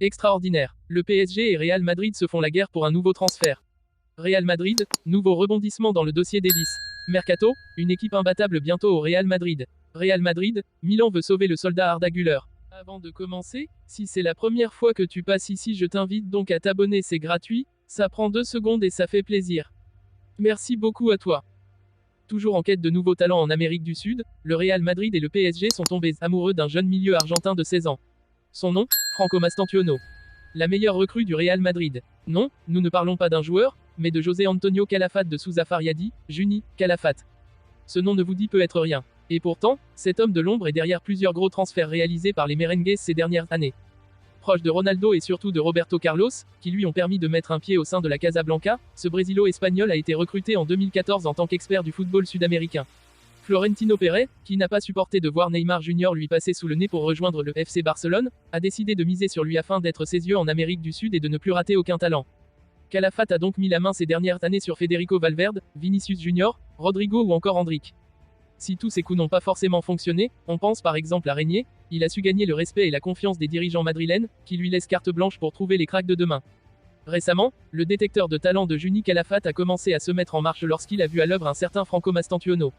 Extraordinaire. Le PSG et Real Madrid se font la guerre pour un nouveau transfert. Real Madrid, nouveau rebondissement dans le dossier Davis. Mercato, une équipe imbattable bientôt au Real Madrid. Real Madrid, Milan veut sauver le soldat Arda Güler. Avant de commencer, si c'est la première fois que tu passes ici, je t'invite donc à t'abonner, c'est gratuit, ça prend 2 secondes et ça fait plaisir. Merci beaucoup à toi. Toujours en quête de nouveaux talents en Amérique du Sud, le Real Madrid et le PSG sont tombés amoureux d'un jeune milieu argentin de 16 ans. Son nom, Franco Mastantuono. La meilleure recrue du Real Madrid. Non, nous ne parlons pas d'un joueur, mais de José Antonio Calafate de Sousa Fariadi, Juni, Calafate. Ce nom ne vous dit peut-être rien. Et pourtant, cet homme de l'ombre est derrière plusieurs gros transferts réalisés par les merengues ces dernières années. Proche de Ronaldo et surtout de Roberto Carlos, qui lui ont permis de mettre un pied au sein de la Casablanca, ce Brésilo-espagnol a été recruté en 2014 en tant qu'expert du football sud-américain. Florentino Pérez, qui n'a pas supporté de voir Neymar Jr. lui passer sous le nez pour rejoindre le FC Barcelone, a décidé de miser sur lui afin d'être ses yeux en Amérique du Sud et de ne plus rater aucun talent. Calafate a donc mis la main ces dernières années sur Federico Valverde, Vinicius Jr., Rodrigo ou encore Endrick. Si tous ces coups n'ont pas forcément fonctionné, on pense par exemple à Régnier, il a su gagner le respect et la confiance des dirigeants madrilènes, qui lui laissent carte blanche pour trouver les cracks de demain. Récemment, le détecteur de talent de Juni Calafate a commencé à se mettre en marche lorsqu'il a vu à l'œuvre un certain Franco Mastantuono.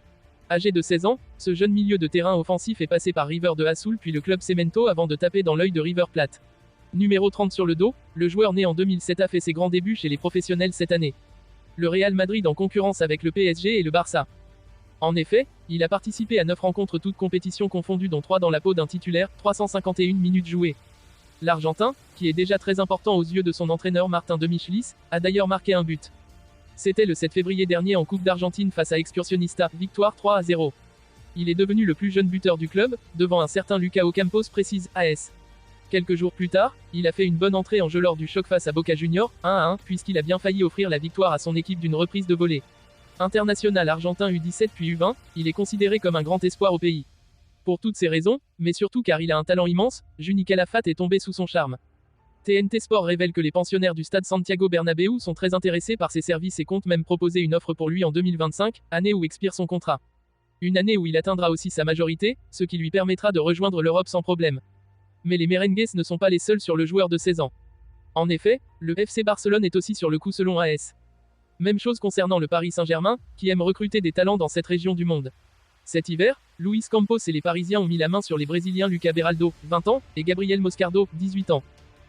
Âgé de 16 ans, ce jeune milieu de terrain offensif est passé par River de Azul puis le club Cemento avant de taper dans l'œil de River Plate. Numéro 30 sur le dos, le joueur né en 2007 a fait ses grands débuts chez les professionnels cette année. Le Real Madrid en concurrence avec le PSG et le Barça. En effet, il a participé à 9 rencontres toutes compétitions confondues dont 3 dans la peau d'un titulaire, 351 minutes jouées. L'Argentin, qui est déjà très important aux yeux de son entraîneur Martin de Michelis, a d'ailleurs marqué un but. C'était le 7 février dernier en Coupe d'Argentine face à Excursionista, victoire 3-0. Il est devenu le plus jeune buteur du club, devant un certain Lucas Ocampos précise AS. Quelques jours plus tard, il a fait une bonne entrée en jeu lors du choc face à Boca Juniors, 1-1, puisqu'il a bien failli offrir la victoire à son équipe d'une reprise de volée. International argentin U17 puis U20, il est considéré comme un grand espoir au pays. Pour toutes ces raisons, mais surtout car il a un talent immense, Juni Calafate est tombé sous son charme. TNT Sport révèle que les pensionnaires du stade Santiago Bernabéu sont très intéressés par ses services et comptent même proposer une offre pour lui en 2025, année où expire son contrat. Une année où il atteindra aussi sa majorité, ce qui lui permettra de rejoindre l'Europe sans problème. Mais les merengues ne sont pas les seuls sur le joueur de 16 ans. En effet, le FC Barcelone est aussi sur le coup selon AS. Même chose concernant le Paris Saint-Germain, qui aime recruter des talents dans cette région du monde. Cet hiver, Luis Campos et les Parisiens ont mis la main sur les Brésiliens Lucas Beraldo, 20 ans, et Gabriel Moscardo, 18 ans.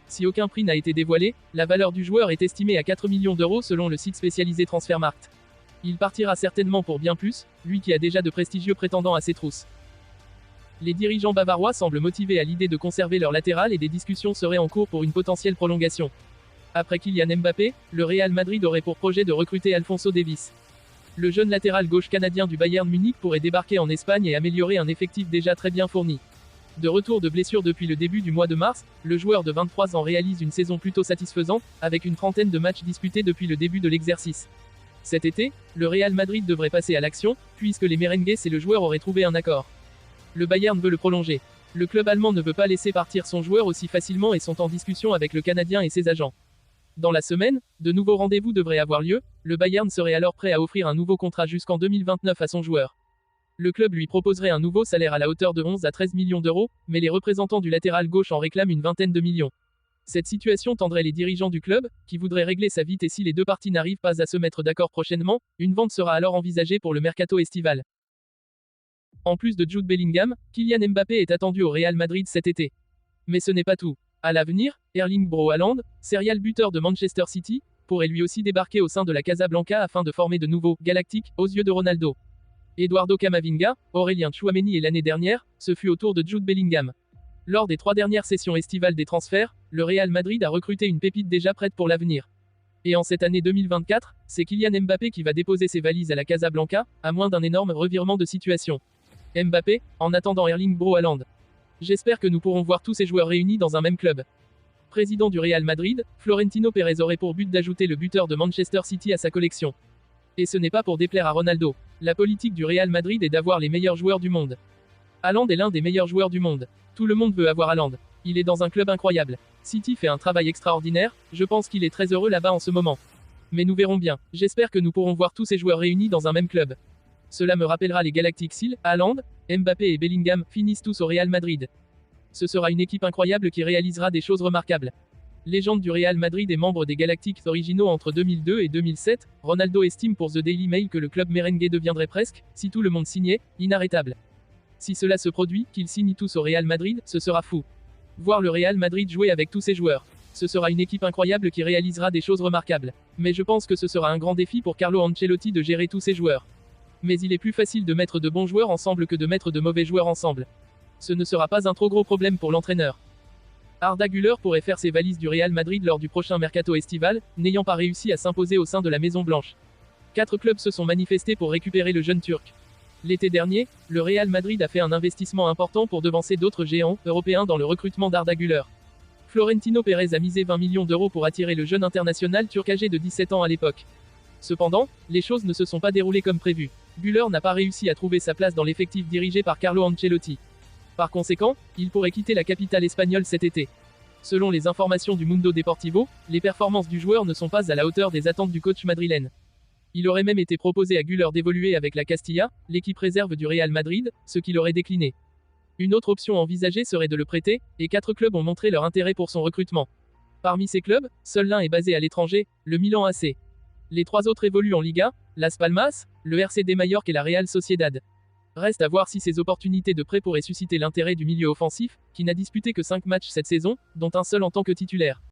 Si aucun prix n'a été dévoilé, la valeur du joueur est estimée à 4 millions d'euros selon le site spécialisé Transfermarkt. Il partira certainement pour bien plus, lui qui a déjà de prestigieux prétendants à ses trousses. Les dirigeants bavarois semblent motivés à l'idée de conserver leur latéral et des discussions seraient en cours pour une potentielle prolongation. Après Kylian Mbappé, le Real Madrid aurait pour projet de recruter Alphonso Davies. Le jeune latéral gauche canadien du Bayern Munich pourrait débarquer en Espagne et améliorer un effectif déjà très bien fourni. De retour de blessure depuis le début du mois de mars, le joueur de 23 ans réalise une saison plutôt satisfaisante, avec une trentaine de matchs disputés depuis le début de l'exercice. Cet été, le Real Madrid devrait passer à l'action, puisque les merengues et le joueur auraient trouvé un accord. Le Bayern veut le prolonger. Le club allemand ne veut pas laisser partir son joueur aussi facilement et sont en discussion avec le Canadien et ses agents. Dans la semaine, de nouveaux rendez-vous devraient avoir lieu, le Bayern serait alors prêt à offrir un nouveau contrat jusqu'en 2029 à son joueur. Le club lui proposerait un nouveau salaire à la hauteur de 11 à 13 millions d'euros, mais les représentants du latéral gauche en réclament une vingtaine de millions. Cette situation tendrait les dirigeants du club, qui voudraient régler ça vite et si les deux parties n'arrivent pas à se mettre d'accord prochainement, une vente sera alors envisagée pour le mercato estival. En plus de Jude Bellingham, Kylian Mbappé est attendu au Real Madrid cet été. Mais ce n'est pas tout. À l'avenir, Erling Braut Haaland, serial buteur de Manchester City, pourrait lui aussi débarquer au sein de la Casablanca afin de former de nouveaux Galactiques aux yeux de Ronaldo. Eduardo Camavinga, Aurélien Tchouaméni et l'année dernière, ce fut au tour de Jude Bellingham. Lors des 3 dernières sessions estivales des transferts, le Real Madrid a recruté une pépite déjà prête pour l'avenir. Et en cette année 2024, c'est Kylian Mbappé qui va déposer ses valises à la Casablanca, à moins d'un énorme revirement de situation. Mbappé, en attendant Erling Braut Haaland. J'espère que nous pourrons voir tous ces joueurs réunis dans un même club. Président du Real Madrid, Florentino Pérez aurait pour but d'ajouter le buteur de Manchester City à sa collection. Et ce n'est pas pour déplaire à Ronaldo. La politique du Real Madrid est d'avoir les meilleurs joueurs du monde. Haaland est l'un des meilleurs joueurs du monde. Tout le monde veut avoir Haaland. Il est dans un club incroyable. City fait un travail extraordinaire, je pense qu'il est très heureux là-bas en ce moment. Mais nous verrons bien. J'espère que nous pourrons voir tous ces joueurs réunis dans un même club. Cela me rappellera les Galactiques s'ils, Haaland, Mbappé et Bellingham finissent tous au Real Madrid. Ce sera une équipe incroyable qui réalisera des choses remarquables. Légende du Real Madrid et membre des Galactics originaux entre 2002 et 2007, Ronaldo estime pour The Daily Mail que le club merengue deviendrait presque, si tout le monde signait, inarrêtable. Si cela se produit, qu'ils signent tous au Real Madrid, ce sera fou. Voir le Real Madrid jouer avec tous ses joueurs. Ce sera une équipe incroyable qui réalisera des choses remarquables. Mais je pense que ce sera un grand défi pour Carlo Ancelotti de gérer tous ses joueurs. Mais il est plus facile de mettre de bons joueurs ensemble que de mettre de mauvais joueurs ensemble. Ce ne sera pas un trop gros problème pour l'entraîneur. Arda Güler pourrait faire ses valises du Real Madrid lors du prochain mercato estival, n'ayant pas réussi à s'imposer au sein de la Maison Blanche. 4 clubs se sont manifestés pour récupérer le jeune Turc. L'été dernier, le Real Madrid a fait un investissement important pour devancer d'autres géants européens dans le recrutement d'Arda Güler. Florentino Pérez a misé 20 millions d'euros pour attirer le jeune international turc âgé de 17 ans à l'époque. Cependant, les choses ne se sont pas déroulées comme prévu. Güler n'a pas réussi à trouver sa place dans l'effectif dirigé par Carlo Ancelotti. Par conséquent, il pourrait quitter la capitale espagnole cet été. Selon les informations du Mundo Deportivo, les performances du joueur ne sont pas à la hauteur des attentes du coach madrilène. Il aurait même été proposé à Güler d'évoluer avec la Castilla, l'équipe réserve du Real Madrid, ce qu'il aurait décliné. Une autre option envisagée serait de le prêter, et 4 clubs ont montré leur intérêt pour son recrutement. Parmi ces clubs, seul l'un est basé à l'étranger, le Milan AC. Les 3 autres évoluent en Liga, Las Palmas, le RCD Mallorca et la Real Sociedad. Reste à voir si ces opportunités de prêt pourraient susciter l'intérêt du milieu offensif, qui n'a disputé que 5 matchs cette saison, dont un seul en tant que titulaire.